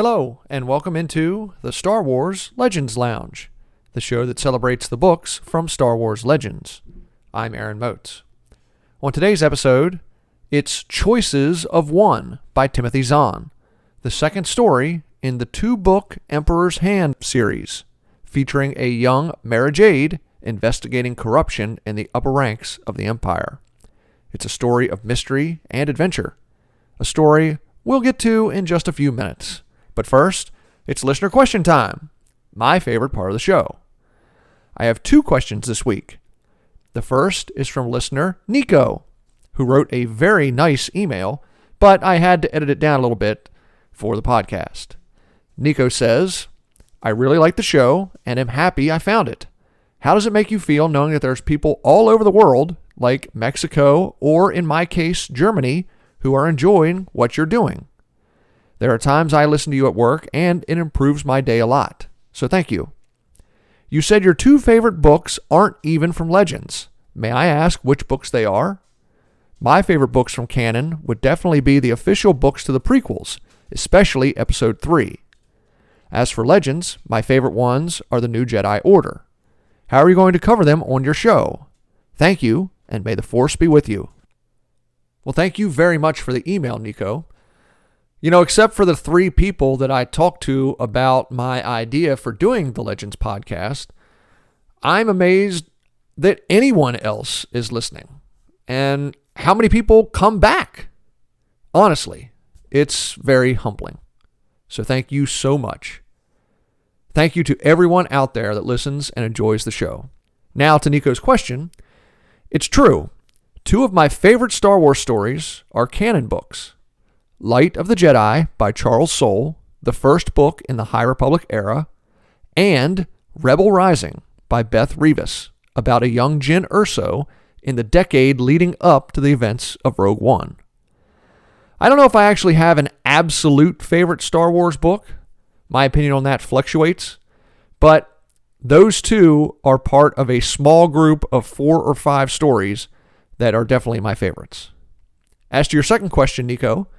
Hello, and welcome into the Star Wars Legends Lounge, the show that celebrates the books from Star Wars Legends. I'm Aaron Motes. On today's episode, it's Choices of One by Timothy Zahn, the second story in the two-book Emperor's Hand series, featuring a young Mara Jade investigating corruption in the upper ranks of the Empire. It's a story of mystery and adventure, a story we'll get to in just a few minutes. But first, it's listener question time, my favorite part of the show. I have two questions this week. The first is from listener Nico, who wrote a very nice email, but I had to edit it down a little bit for the podcast. Nico says, I really like the show and am happy I found it. How does it make you feel knowing that there's people all over the world, like Mexico or in my case, Germany, who are enjoying what you're doing? There are times I listen to you at work and it improves my day a lot. So thank you. You said your two favorite books aren't even from Legends. May I ask which books they are? My favorite books from canon would definitely be the official books to the prequels, especially Episode 3. As for Legends, my favorite ones are the New Jedi Order. How are you going to cover them on your show? Thank you, and may the Force be with you. Well, thank you very much for the email, Nico. You know, except for the three people that I talked to about my idea for doing the Legends podcast, I'm amazed that anyone else is listening and how many people come back. Honestly, it's very humbling. So thank you so much. Thank you to everyone out there that listens and enjoys the show. Now to Nico's question. It's true. Two of my favorite Star Wars stories are canon books. Light of the Jedi by Charles Soule, the first book in the High Republic era, and Rebel Rising by Beth Revis, about a young Jyn Erso in the decade leading up to the events of Rogue One. I don't know if I actually have an absolute favorite Star Wars book. My opinion on that fluctuates, but those two are part of a small group of 4 or 5 stories that are definitely my favorites. As to your second question, Nico,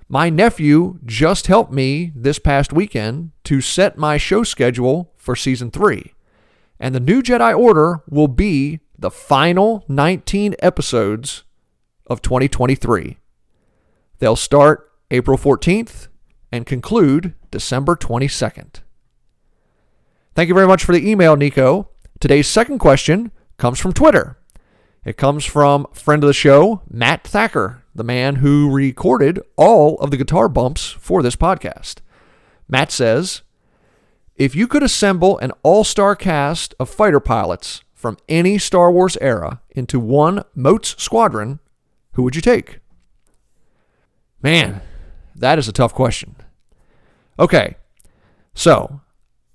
my nephew just helped me this past weekend to set my show schedule for Season 3. And the New Jedi Order will be the final 19 episodes of 2023. They'll start April 14th and conclude December 22nd. Thank you very much for the email, Nico. Today's second question comes from Twitter. It comes from friend of the show, Matt Thacker, the man who recorded all of the guitar bumps for this podcast. Matt says, if you could assemble an all-star cast of fighter pilots from any Star Wars era into one Motes squadron, who would you take? Man, that is a tough question. Okay, so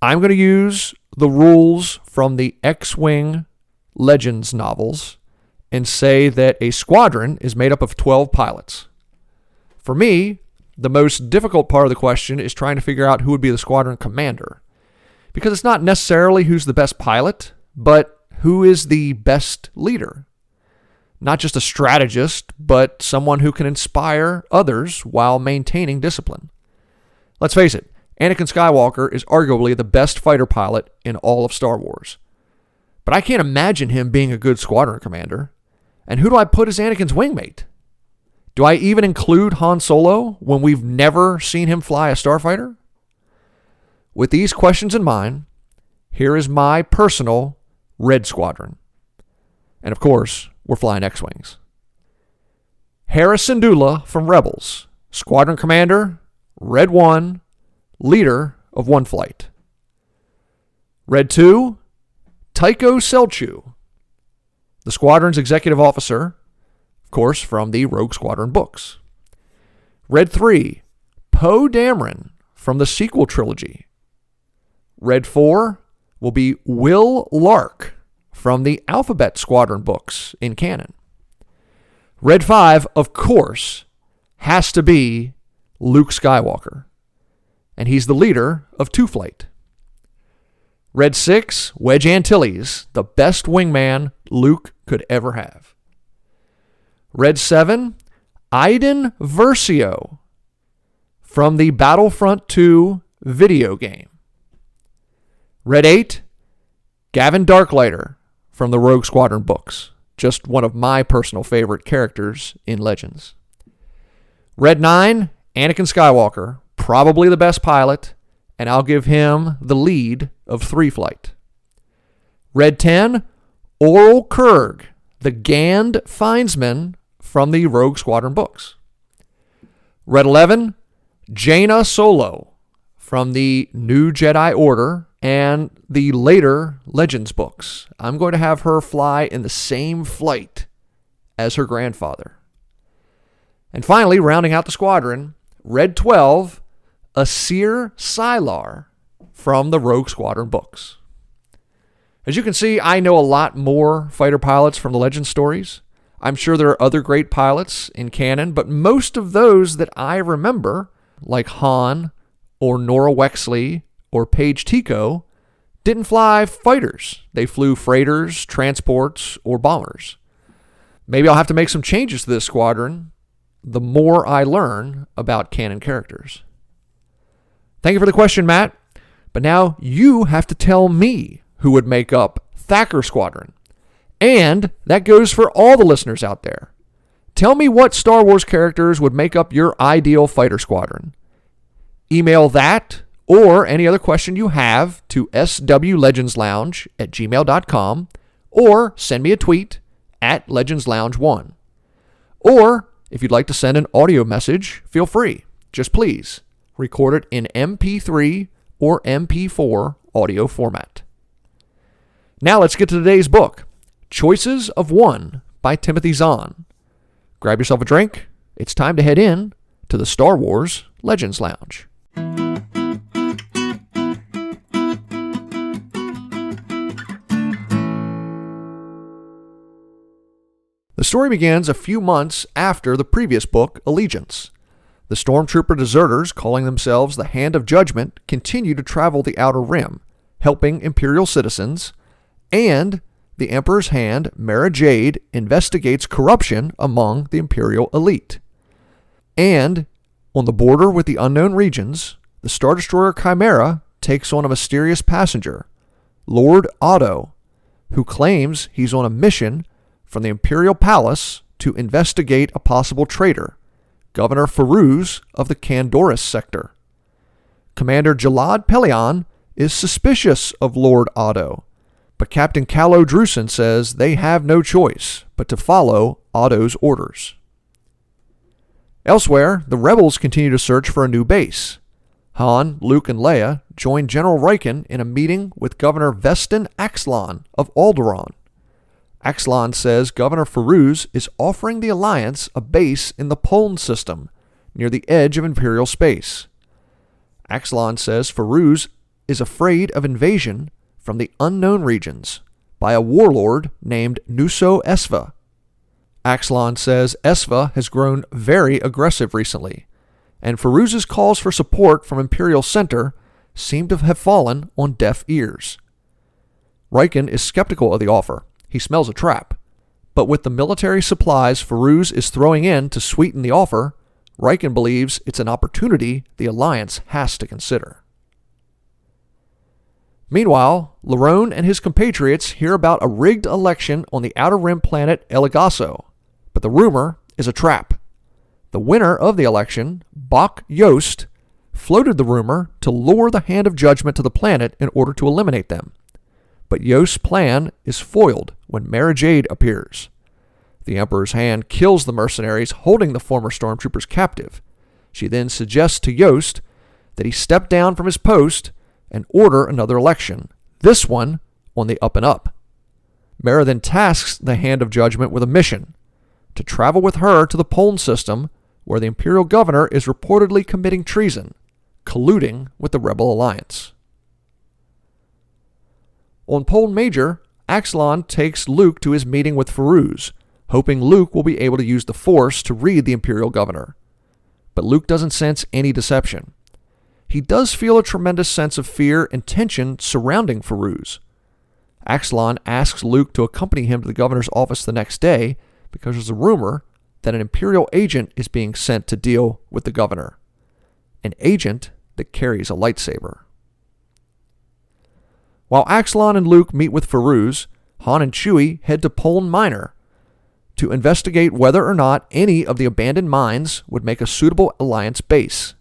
I'm going to use the rules from the X-Wing Legends novels and say that a squadron is made up of 12 pilots. For me, the most difficult part of the question is trying to figure out who would be the squadron commander. Because it's not necessarily who's the best pilot, but who is the best leader. Not just a strategist, but someone who can inspire others while maintaining discipline. Let's face it, Anakin Skywalker is arguably the best fighter pilot in all of Star Wars. But I can't imagine him being a good squadron commander. And who do I put as Anakin's wingmate? Do I even include Han Solo when we've never seen him fly a starfighter? With these questions in mind, here is my personal Red Squadron. And of course, we're flying X-Wings. Hera Syndulla from Rebels, Squadron Commander, Red 1, leader of one flight. Red 2, Tycho Selchu, the squadron's executive officer, of course, from the Rogue Squadron books. Red 3, Poe Dameron from the sequel trilogy. Red 4 will be Will Lark from the Alphabet Squadron books in canon. Red 5, of course, has to be Luke Skywalker, and he's the leader of Two Flight. Red 6, Wedge Antilles, the best wingman Luke could ever have. Red 7, Iden Versio from the Battlefront 2 video game. Red 8, Gavin Darklighter from the Rogue Squadron books. Just one of my personal favorite characters in Legends. Red 9, Anakin Skywalker, probably the best pilot, and I'll give him the lead of 3 Flight. Red 10, Oral Kurg, the Gand Findsman from the Rogue Squadron books. Red 11, Jaina Solo from the New Jedi Order and the later Legends books. I'm going to have her fly in the same flight as her grandfather. And finally, rounding out the squadron, Red 12, Asir Sylar from the Rogue Squadron books. As you can see, I know a lot more fighter pilots from the Legends stories. I'm sure there are other great pilots in canon, but most of those that I remember, like Han or Nora Wexley or Paige Tico, didn't fly fighters. They flew freighters, transports, or bombers. Maybe I'll have to make some changes to this squadron the more I learn about canon characters. Thank you for the question, Matt. But now you have to tell me who would make up Thacker Squadron. And that goes for all the listeners out there. Tell me what Star Wars characters would make up your ideal fighter squadron. Email that or any other question you have to swlegendslounge@gmail.com or send me a tweet at legendslounge1. Or if you'd like to send an audio message, feel free. Just please record it in MP3 or MP4 audio format. Now let's get to today's book, Choices of One by Timothy Zahn. Grab yourself a drink. It's time to head in to the Star Wars Legends Lounge. The story begins a few months after the previous book, Allegiance. The stormtrooper deserters, calling themselves the Hand of Judgment, continue to travel the Outer Rim, helping Imperial citizens, and the Emperor's Hand, Mara Jade, investigates corruption among the Imperial elite. And on the border with the unknown regions, the Star Destroyer Chimera takes on a mysterious passenger, Lord Otto, who claims he's on a mission from the Imperial Palace to investigate a possible traitor, Governor Farouz of the Candoris sector. Commander Jalad Pelion is suspicious of Lord Otto, but Captain Calo Drusen says they have no choice but to follow Otto's orders. Elsewhere, the rebels continue to search for a new base. Han, Luke, and Leia join General Riken in a meeting with Governor Vestin Axlan of Alderaan. Axlan says Governor Farouz is offering the Alliance a base in the Poln system, near the edge of Imperial space. Axlan says Farouz is afraid of invasion from the unknown regions by a warlord named Nuso Esva. Axlan says Esva has grown very aggressive recently, and Farouz's calls for support from Imperial Center seem to have fallen on deaf ears. Riken is skeptical of the offer. He smells a trap. But with the military supplies Farouz is throwing in to sweeten the offer, Riken believes it's an opportunity the Alliance has to consider. Meanwhile, Larone and his compatriots hear about a rigged election on the Outer Rim planet Elagaso, but the rumor is a trap. The winner of the election, Bok Yost, floated the rumor to lure the Hand of Judgment to the planet in order to eliminate them. But Yost's plan is foiled when Mara Jade appears. The Emperor's Hand kills the mercenaries holding the former stormtroopers captive. She then suggests to Yost that he step down from his post and order another election, this one on the up and up. Mara then tasks the Hand of Judgment with a mission, to travel with her to the Poln system, where the Imperial Governor is reportedly committing treason, colluding with the Rebel Alliance. On Poln Major, Axlan takes Luke to his meeting with Farouz, hoping Luke will be able to use the Force to read the Imperial Governor. But Luke doesn't sense any deception. He does feel a tremendous sense of fear and tension surrounding Farouz. Axlan asks Luke to accompany him to the governor's office the next day because there's a rumor that an Imperial agent is being sent to deal with the governor. an agent that carries a lightsaber. While Axelon and Luke meet with Feruz, Han and Chewie head to Poln Minor to investigate whether or not any of the abandoned mines would make a suitable Alliance base.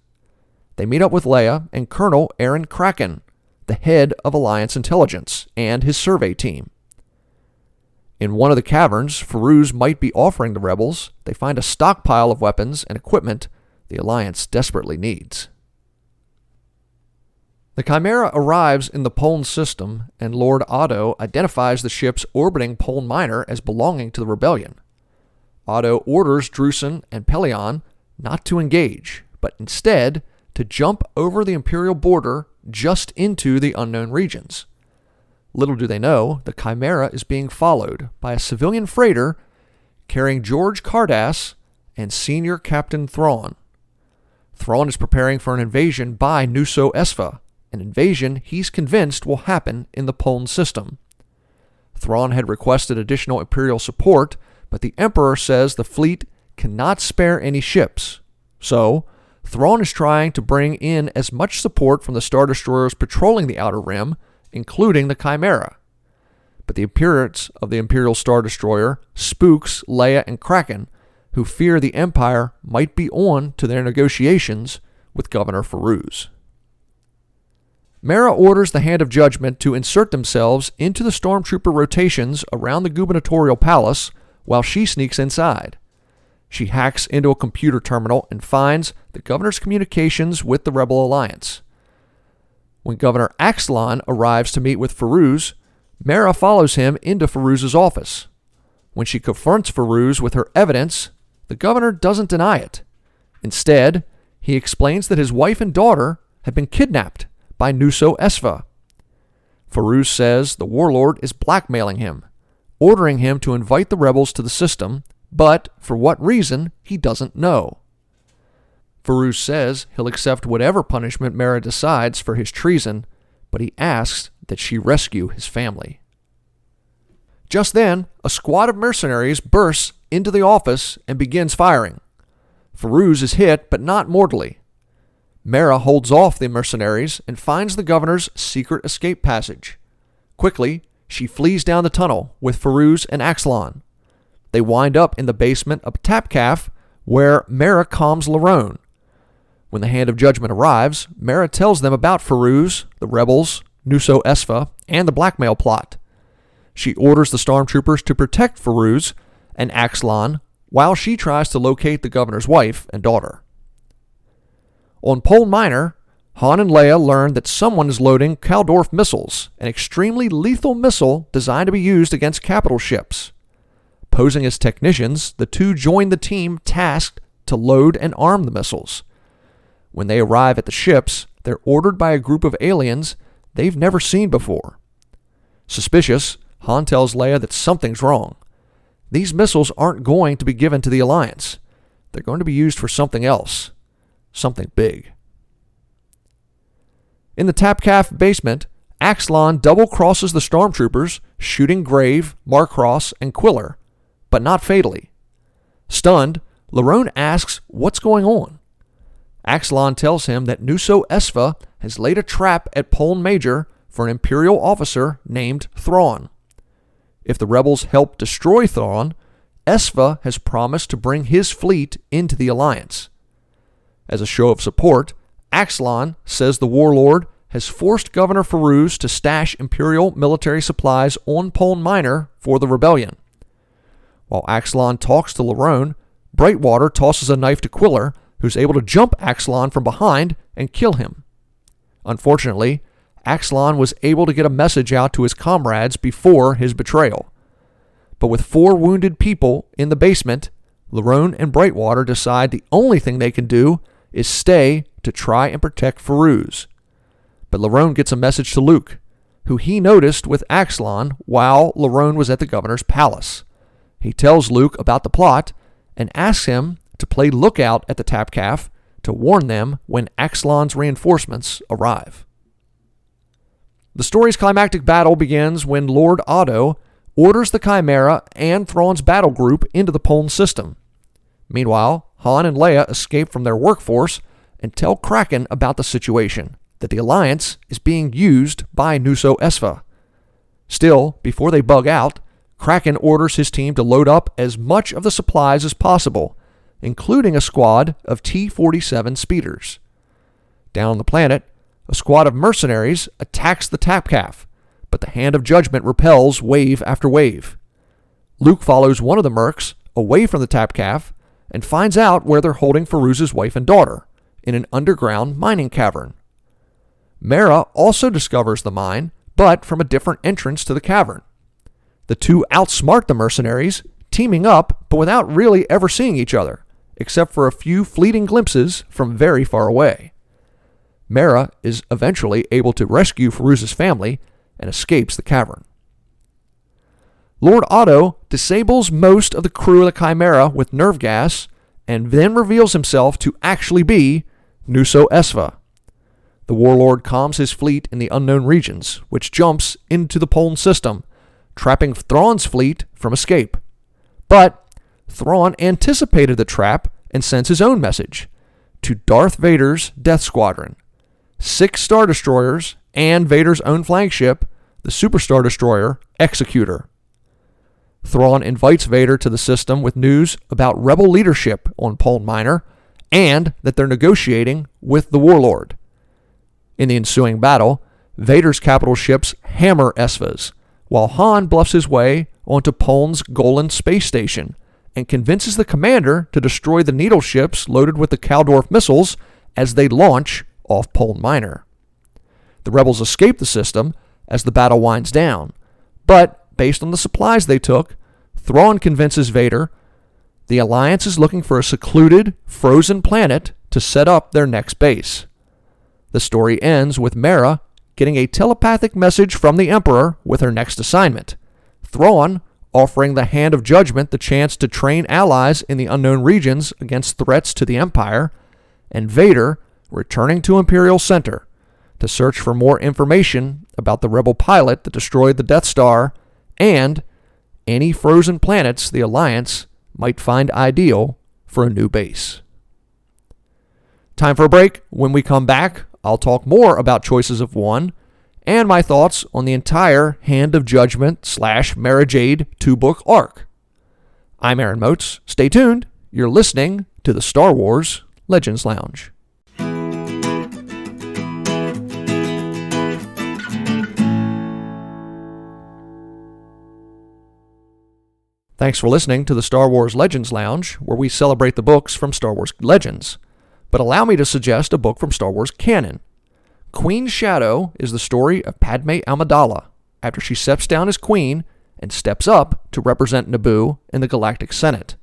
They meet up with Leia and Colonel Aaron Kraken, the head of Alliance intelligence, and his survey team. In one of the caverns Feruz might be offering the rebels, they find a stockpile of weapons and equipment the Alliance desperately needs. The Chimera arrives in the Poln system, and Lord Otto identifies the ships orbiting Poln Minor as belonging to the rebellion. Otto orders Drusen and Pelion not to engage, but instead to jump over the Imperial border just into the unknown regions. Little do they know, the Chimera is being followed by a civilian freighter carrying George Cardass and Senior Captain Thrawn. Thrawn is preparing for an invasion by Nuso Esfa, an invasion he's convinced will happen in the Poln system. Thrawn had requested additional Imperial support, but the Emperor says the fleet cannot spare any ships. So, Thrawn is trying to bring in as much support from the Star Destroyers patrolling the Outer Rim, including the Chimera. But the appearance of the Imperial Star Destroyer spooks Leia and Kraken, who fear the Empire might be on to their negotiations with Governor Feruz. Mara orders the Hand of Judgment to insert themselves into the stormtrooper rotations around the gubernatorial palace while she sneaks inside. She hacks into a computer terminal and finds the governor's communications with the Rebel Alliance. When Governor Axelon arrives to meet with Feruz, Mara follows him into Feruz's office. When she confronts Feruz with her evidence, the governor doesn't deny it. Instead, he explains that his wife and daughter have been kidnapped by Nuso Esfa. Feruz says the warlord is blackmailing him, ordering him to invite the rebels to the system, but for what reason, he doesn't know. Feruz says he'll accept whatever punishment Mara decides for his treason, but he asks that she rescue his family. Just then, a squad of mercenaries bursts into the office and begins firing. Feruz is hit, but not mortally. Mara holds off the mercenaries and finds the governor's secret escape passage. Quickly, she flees down the tunnel with Feruz and Axelon. They wind up in the basement of Tapcaf, where Mara calms Larone. When the Hand of Judgment arrives, Mara tells them about Feruz, the rebels, Nuso Esfa, and the blackmail plot. She orders the stormtroopers to protect Feruz and Axelon while she tries to locate the governor's wife and daughter. On Poln Minor, Han and Leia learn that someone is loading Kaldorf missiles, an extremely lethal missile designed to be used against capital ships. Posing as technicians, the two join the team tasked to load and arm the missiles. When they arrive at the ships, they're ordered by a group of aliens they've never seen before. Suspicious, Han tells Leia that something's wrong. These missiles aren't going to be given to the Alliance. They're going to be used for something else. Something big. In the Tapcaf basement, Axelon double-crosses the stormtroopers, shooting Grave, Marcross, and Quiller, but not fatally. Stunned, Larone asks what's going on. Axelon tells him that Nuso Esfa has laid a trap at Poln Major for an Imperial officer named Thrawn. If the rebels help destroy Thrawn, Esfa has promised to bring his fleet into the Alliance. As a show of support, Axelon says the warlord has forced Governor Feruz to stash Imperial military supplies on Poln Minor for the rebellion. While Axelon talks to Larone, Brightwater tosses a knife to Quiller, who's able to jump Axelon from behind and kill him. Unfortunately, Axelon was able to get a message out to his comrades before his betrayal. But with 4 wounded people in the basement, Larone and Brightwater decide the only thing they can do is stay to try and protect Feruz. But Larone gets a message to Luke, who he noticed with Axelon while Larone was at the governor's palace. He tells Luke about the plot and asks him to play lookout at the Tapcaf to warn them when Axelon's reinforcements arrive. The story's climactic battle begins when Lord Otto orders the Chimera and Thrawn's battle group into the Poln system. Meanwhile, Han and Leia escape from their workforce and tell Kraken about the situation, that the Alliance is being used by Nuso Esfa. Still, before they bug out, Kraken orders his team to load up as much of the supplies as possible, including a squad of T-47 speeders. Down on the planet, a squad of mercenaries attacks the Tapcaf, but the Hand of Judgment repels wave after wave. Luke follows one of the mercs away from the Tapcaf and finds out where they're holding Feruz's wife and daughter, in an underground mining cavern. Mara also discovers the mine, but from a different entrance to the cavern. The two outsmart the mercenaries, teaming up but without really ever seeing each other, except for a few fleeting glimpses from very far away. Mara is eventually able to rescue Feruz's family and escapes the cavern. Lord Otto disables most of the crew of the Chimera with nerve gas and then reveals himself to actually be Nuso Esfa. The warlord calms his fleet in the unknown regions, which jumps into the Poln system, trapping Thrawn's fleet from escape. But Thrawn anticipated the trap and sends his own message to Darth Vader's Death Squadron, 6 Star Destroyers, and Vader's own flagship, the Super Star Destroyer Executor. Thrawn invites Vader to the system with news about rebel leadership on Poln Minor and that they're negotiating with the warlord. In the ensuing battle, Vader's capital ships hammer Esfas, while Han bluffs his way onto Poln's Golan space station and convinces the commander to destroy the Needle ships loaded with the Kaldorf missiles as they launch off Poln Minor. The rebels escape the system as the battle winds down, but based on the supplies they took, Thrawn convinces Vader the Alliance is looking for a secluded, frozen planet to set up their next base. The story ends with Mara getting a telepathic message from the Emperor with her next assignment, Thrawn offering the Hand of Judgment the chance to train allies in the unknown regions against threats to the Empire, and Vader returning to Imperial Center to search for more information about the rebel pilot that destroyed the Death Star and any frozen planets the Alliance might find ideal for a new base. Time for a break. When we come back, I'll talk more about Choices of One and my thoughts on the entire Hand of Judgment / Mara Jade 2-book arc. I'm Aaron Moats. Stay tuned. You're listening to the Star Wars Legends Lounge. Thanks for listening to the Star Wars Legends Lounge, where we celebrate the books from Star Wars Legends. But allow me to suggest a book from Star Wars canon. Queen Shadow is the story of Padme Amidala, after she steps down as queen and steps up to represent Naboo in the Galactic Senate.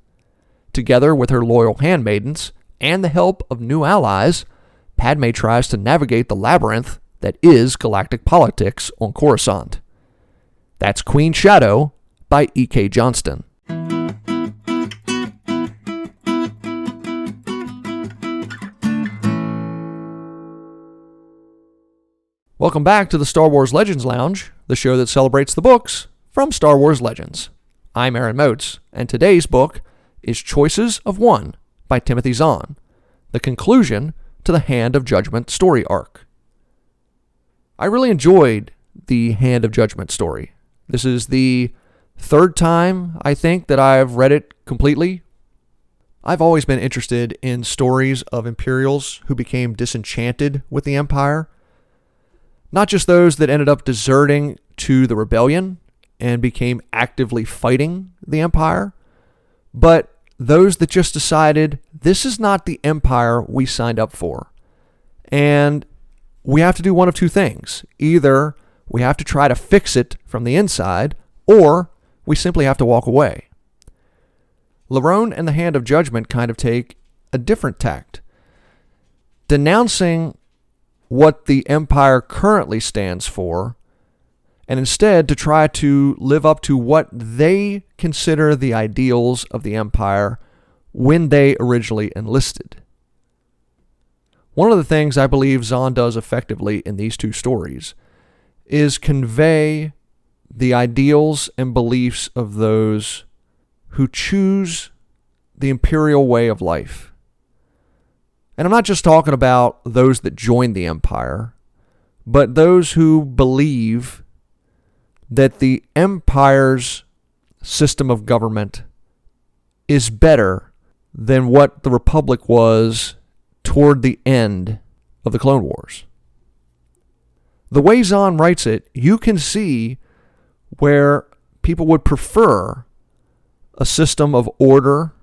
Together with her loyal handmaidens and the help of new allies, Padme tries to navigate the labyrinth that is galactic politics on Coruscant. That's Queen Shadow by E.K. Johnston. Welcome back to the Star Wars Legends Lounge, the show that celebrates the books from Star Wars Legends. I'm Aaron Moats, and today's book is Choices of One by Timothy Zahn, the conclusion to the Hand of Judgment story arc. I really enjoyed the Hand of Judgment story. This is the third time, I think, that I've read it completely. I've always been interested in stories of Imperials who became disenchanted with the Empire. Not just those that ended up deserting to the rebellion and became actively fighting the Empire, but those that just decided this is not the Empire we signed up for. And we have to do one of two things. Either we have to try to fix it from the inside, or we simply have to walk away. Larone and the Hand of Judgment kind of take a different tact, denouncing what the Empire currently stands for, and instead to try to live up to what they consider the ideals of the Empire when they originally enlisted. One of the things I believe Zahn does effectively in these two stories is convey the ideals and beliefs of those who choose the imperial way of life. And I'm not just talking about those that joined the Empire, but those who believe that the Empire's system of government is better than what the Republic was toward the end of the Clone Wars. The way Zahn writes it, you can see where people would prefer a system of order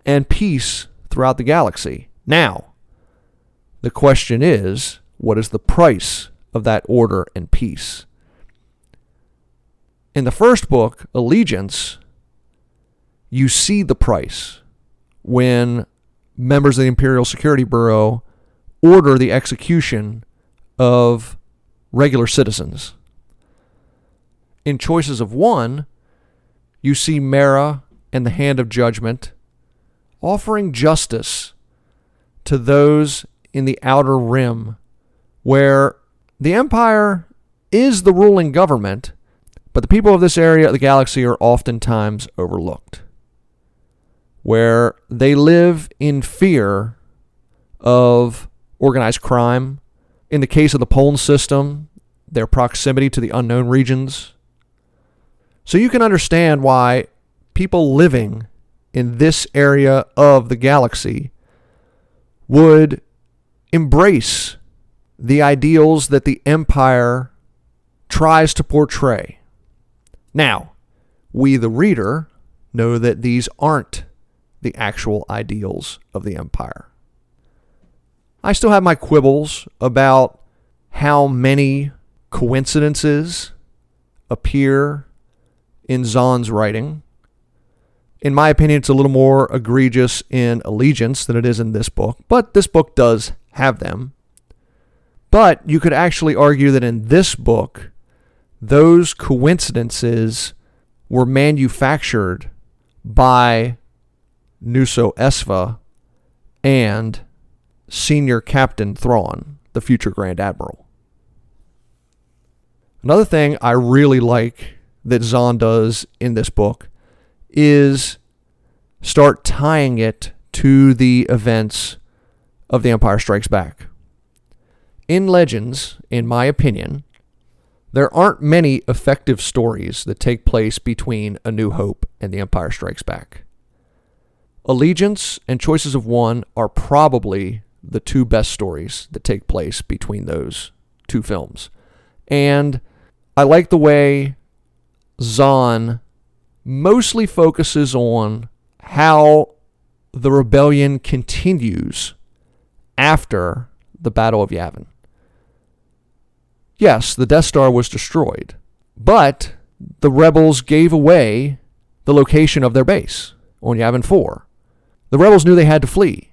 and peace throughout the galaxy. Now, the question is, what is the price of that order and peace? In the first book, Allegiance, you see the price when members of the Imperial Security Bureau order the execution of regular citizens. In Choices of One, you see Mara and the Hand of Judgment offering justice to those in the Outer Rim, where the Empire is the ruling government, but the people of this area of the galaxy are oftentimes overlooked, where they live in fear of organized crime. In the case of the Poln system, their proximity to the unknown regions. So you can understand why people living in this area of the galaxy would embrace the ideals that the Empire tries to portray. Now, we, the reader, know that these aren't the actual ideals of the Empire. I still have my quibbles about how many coincidences appear in Zahn's writing. In my opinion, it's a little more egregious in Allegiance than it is in this book, but this book does have them. But you could actually argue that in this book, those coincidences were manufactured by Nuso Esva and Senior Captain Thrawn, the future Grand Admiral. Another thing I really like that Zahn does in this book is start tying it to the events of The Empire Strikes Back. In Legends, in my opinion, there aren't many effective stories that take place between A New Hope and The Empire Strikes Back. Allegiance and Choices of One are probably the two best stories that take place between those two films. And I like the way Zahn mostly focuses on how the rebellion continues after the Battle of Yavin. Yes, the Death Star was destroyed, but the rebels gave away the location of their base on Yavin 4. The rebels knew they had to flee.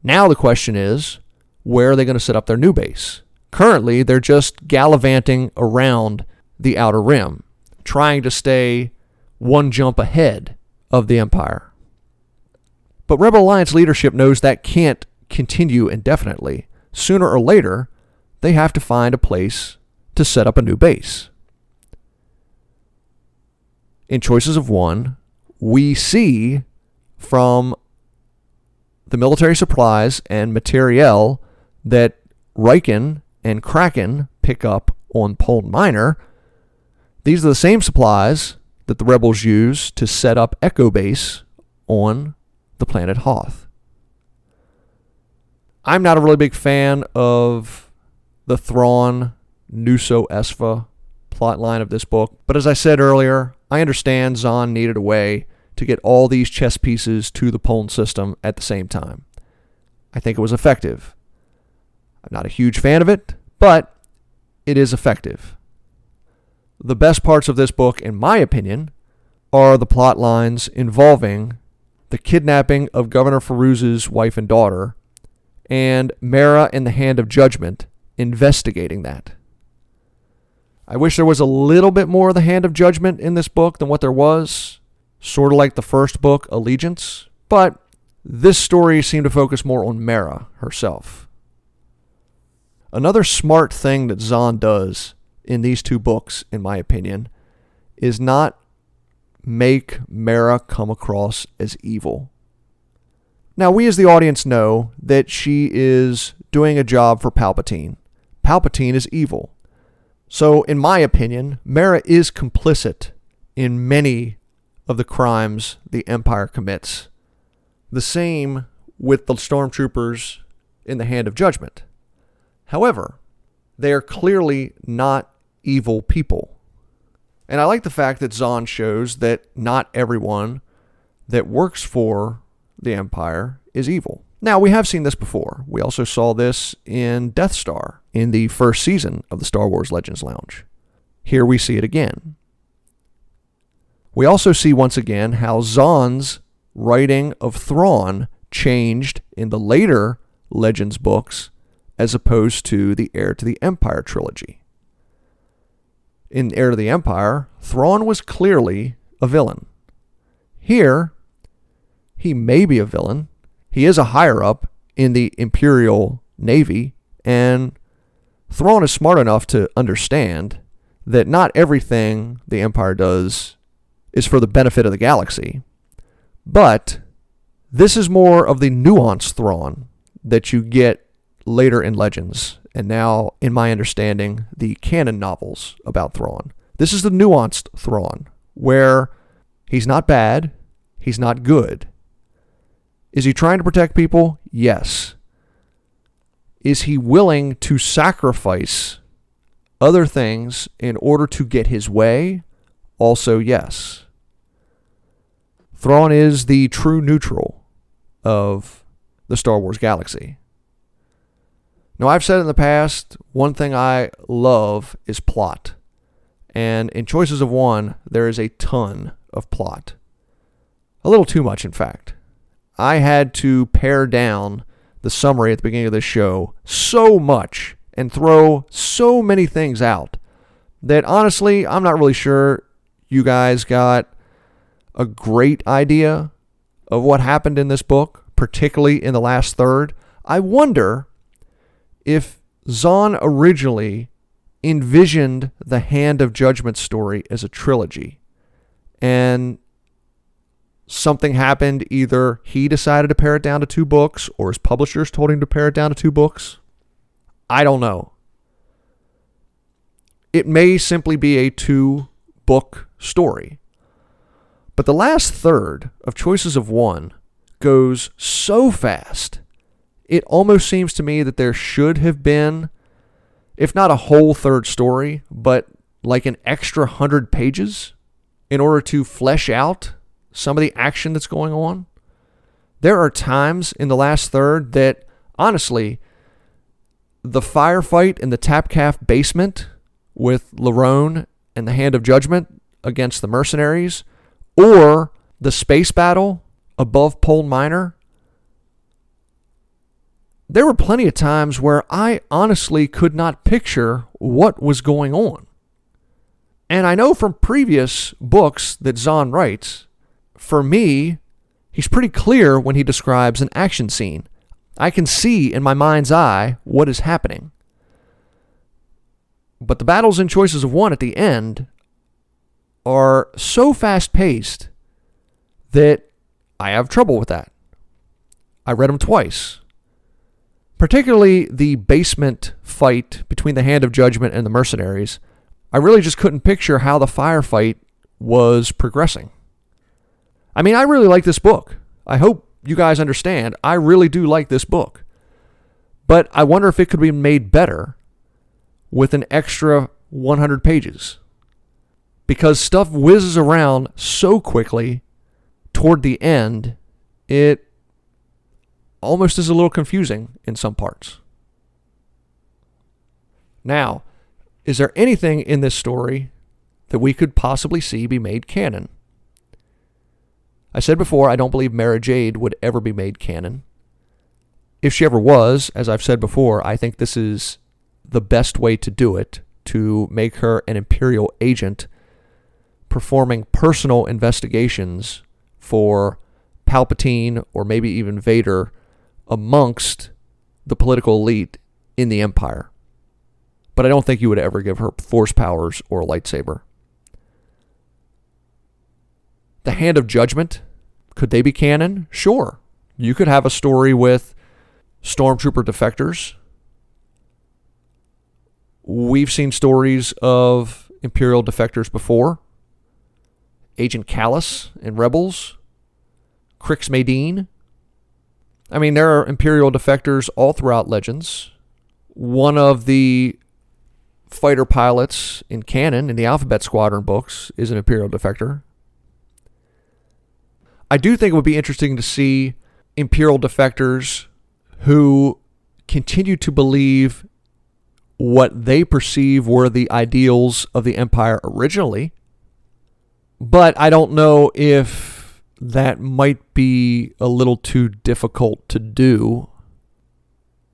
Now the question is, where are they going to set up their new base? Currently, they're just gallivanting around the Outer Rim, trying to stay one jump ahead of the Empire. But Rebel Alliance leadership knows that can't continue indefinitely. Sooner or later, they have to find a place to set up a new base. In Choices of One, we see from the military supplies and materiel that Riken and Kraken pick up on Poln Minor, these are the same supplies that the rebels use to set up Echo Base on the planet Hoth. I'm not a really big fan of the Thrawn Nuso Esva plotline of this book, but as I said earlier, I understand Zahn needed a way to get all these chess pieces to the Poln system at the same time. I think it was effective. I'm not a huge fan of it, but it is effective. The best parts of this book, in my opinion, are the plot lines involving the kidnapping of Governor Faruz's wife and daughter, and Mara and the Hand of Judgment investigating that. I wish there was a little bit more of the Hand of Judgment in this book than what there was, sort of like the first book, Allegiance, but this story seemed to focus more on Mara herself. Another smart thing that Zahn does in these two books, in my opinion, is not make Mara come across as evil. Now, we as the audience know that she is doing a job for Palpatine. Palpatine is evil. So, in my opinion, Mara is complicit in many of the crimes the Empire commits. The same with the stormtroopers in the Hand of Judgment. However, they are clearly not evil people. And I like the fact that Zahn shows that not everyone that works for the Empire is evil. Now, we have seen this before. We also saw this in Death Star in the first season of the Star Wars Legends Lounge. Here we see it again. We also see once again how Zahn's writing of Thrawn changed in the later Legends books as opposed to the Heir to the Empire trilogy. In Heir to the Empire, Thrawn was clearly a villain. Here, he may be a villain. He is a higher-up in the Imperial Navy, and Thrawn is smart enough to understand that not everything the Empire does is for the benefit of the galaxy. But this is more of the nuanced Thrawn that you get later in Legends, and now, in my understanding, the canon novels about Thrawn. This is the nuanced Thrawn, where he's not bad, he's not good. Is he trying to protect people? Yes. Is he willing to sacrifice other things in order to get his way? Also, yes. Thrawn is the true neutral of the Star Wars galaxy. Now, I've said in the past, one thing I love is plot. And in Choices of One, there is a ton of plot. A little too much, in fact. I had to pare down the summary at the beginning of this show so much and throw so many things out that honestly, I'm not really sure you guys got a great idea of what happened in this book, particularly in the last third. I wonder if Zahn originally envisioned the Hand of Judgment story as a trilogy, and something happened. Either he decided to pare it down to 2 books, or his publishers told him to pare it down to 2 books. I don't know. It may simply be a 2-book story. But the last third of Choices of One goes so fast, it almost seems to me that there should have been, if not a whole third story, but like an extra 100 pages in order to flesh out some of the action that's going on. There are times in the last third that, honestly, the firefight in the Tapcaf basement with Larone and the Hand of Judgment against the mercenaries, or the space battle above Pole Minor, there were plenty of times where I honestly could not picture what was going on. And I know from previous books that Zahn writes, for me, he's pretty clear when he describes an action scene. I can see in my mind's eye what is happening. But the battles in Choices of One at the end are so fast-paced that I have trouble with that. I read them twice. Particularly the basement fight between the Hand of Judgment and the mercenaries. I really just couldn't picture how the firefight was progressing. I mean, I really like this book. I hope you guys understand. I really do like this book. But I wonder if it could be made better with an extra 100 pages. Because stuff whizzes around so quickly toward the end, it almost is a little confusing in some parts. Now, is there anything in this story that we could possibly see be made canon? I said before, I don't believe Mara Jade would ever be made canon. If she ever was, as I've said before, I think this is the best way to do it, to make her an Imperial agent performing personal investigations for Palpatine or maybe even Vader amongst the political elite in the Empire. But I don't think you would ever give her force powers or a lightsaber. The Hand of Judgment, could they be canon? Sure. You could have a story with stormtrooper defectors. We've seen stories of Imperial defectors before. Agent Callus in Rebels. Crix Madine. I mean, there are Imperial defectors all throughout Legends. One of the fighter pilots in canon in the Alphabet Squadron books is an Imperial defector. I do think it would be interesting to see Imperial defectors who continue to believe what they perceive were the ideals of the Empire originally. But I don't know if that might be a little too difficult to do.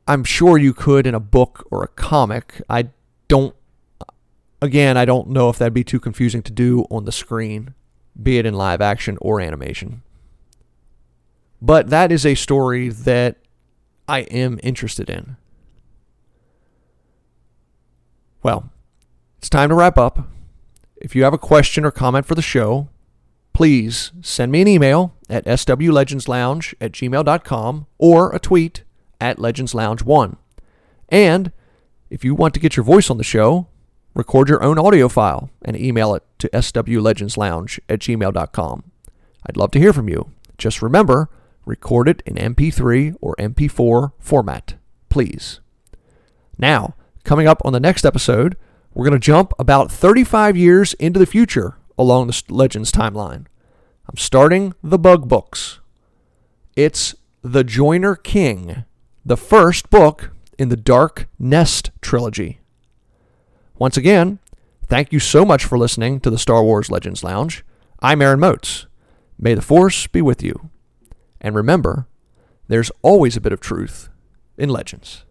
I'm sure you could in a book or a comic. I don't know if that'd be too confusing to do on the screen, be it in live action or animation. But that is a story that I am interested in. Well, it's time to wrap up. If you have a question or comment for the show, please send me an email at swlegendslounge@gmail.com or a tweet at legendslounge1. And if you want to get your voice on the show, record your own audio file and email it to swlegendslounge@gmail.com. I'd love to hear from you. Just remember, record it in MP3 or MP4 format, please. Now, coming up on the next episode, we're going to jump about 35 years into the future along the Legends timeline. I'm starting the Bug Books. It's The Joiner King, the first book in the Dark Nest trilogy. Once again, thank you so much for listening to the Star Wars Legends Lounge. I'm Aaron Motes. May the Force be with you. And remember, there's always a bit of truth in Legends.